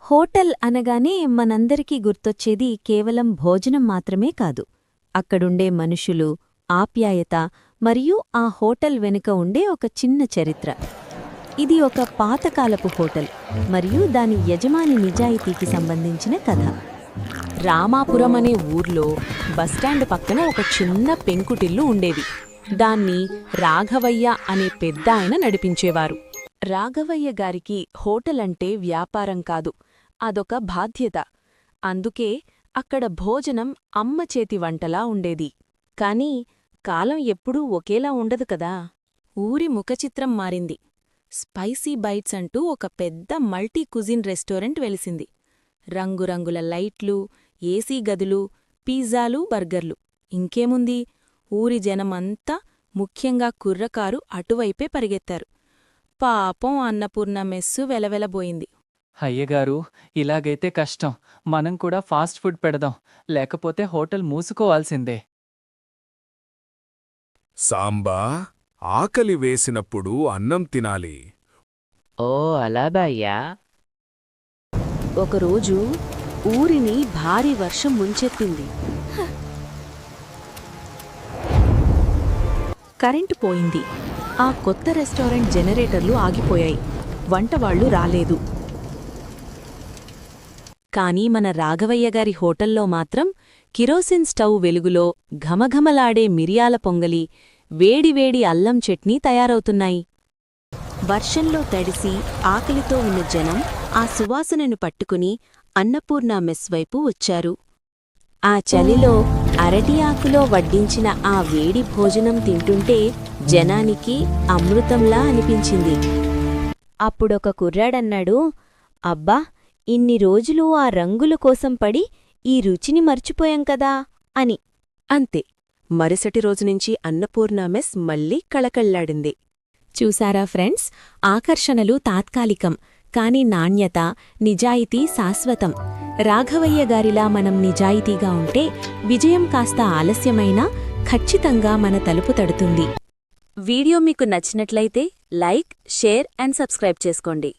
Hotel అనగానే మనందరికీ గుర్తొచ్చేది కేవలం భోజనం మాత్రమే కాదు. అక్కడుండే మనుషులు, ఆప్యాయత మరియు ఆ హోటల్ వెనుక ఉండే ఒక చిన్న చరిత్ర. ఇది ఒక పాతకాలపు హోటల్ మరియు దాని యజమాని నిజాయితీకి సంబంధించిన కథ. రామాపురం అనే ఊర్లో బస్టాండ్ పక్కన ఒక చిన్న పెంకుటిల్లు ఉండేది. దాన్ని రాఘవయ్య అనే పెద్దాయన నడిపించేవారు. రాఘవయ్య గారికి హోటల్ అంటే వ్యాపారం కాదు, అదొక బాధ్యత. అందుకే అక్కడ భోజనం అమ్మ చేతి వంటలా ఉండేది. కాని కాలం ఎప్పుడూ ఒకేలా ఉండదు కదా. ఊరి ముఖచిత్రం మారింది. స్పైసీ బైట్స్ అంటూ ఒక పెద్ద మల్టీ కుజిన్ రెస్టారెంట్ వెలిసింది. రంగురంగుల లైట్లు, ఏసీ గదులు, పిజ్జాలు, బర్గర్లు. ఇంకేముంది, ఊరి జనమంతా, ముఖ్యంగా కుర్రకారు అటువైపే పరిగెత్తారు. పాపం అన్నపూర్ణ మెస్సు వెలవెలబోయింది. అయ్యగారు, ఇలాగైతే కష్టం. మనం కూడా ఫాస్ట్ ఫుడ్ పెడదాం, లేకపోతే హోటల్ మూసుకోవాల్సిందే. సాంబా, ఆకలి వేసినప్పుడు అన్నం తినాలి. ఓ అలాబాయ్యా. ఒకరోజు ఊరిని భారీ వర్షం ముంచెత్తింది. కరెంటు పోయింది. ఆ కొత్త రెస్టారెంట్ జనరేటర్లు ఆగిపోయాయి. వంటవాళ్లు రాలేదు. కాని మన రాఘవయ్యగారి హోటల్లో మాత్రం కిరోసిన్ స్టవ్ వెలుగులో ఘమఘమలాడే మిరియాల పొంగలి, వేడివేడి అల్లం చట్నీ తయారవుతున్నాయి. వర్షంలో తడిసి ఆకలితో ఉన్న జనం ఆ సువాసనను పట్టుకుని అన్నపూర్ణ మెస్ వైపు వచ్చారు. ఆ చలిలో అరటి ఆకులో వడ్డించిన ఆ వేడి భోజనం తింటుంటే జనానికి అమృతంలా అనిపించింది. అప్పుడొక కుర్రాడన్నాడు, అబ్బా, ఇన్ని రోజులు ఆ రంగుల కోసం పడి ఈ రుచిని మర్చిపోయాం కదా అని. అంతే, మరుసటి రోజునుంచి అన్నపూర్ణ మెస్ మళ్లీ కళకళ్లాడింది. చూసారా ఫ్రెండ్స్, ఆకర్షణలు తాత్కాలికం, కాని నాణ్యత, నిజాయితీ శాశ్వతం. రాఘవయ్య గారిలా మనం నిజాయితీగా ఉంటే విజయం కాస్త ఆలస్యమైనా ఖచ్చితంగా మన తలుపు తడుతుంది. వీడియో మీకు నచ్చినట్లయితే లైక్, షేర్ అండ్ సబ్స్క్రైబ్ చేసుకోండి.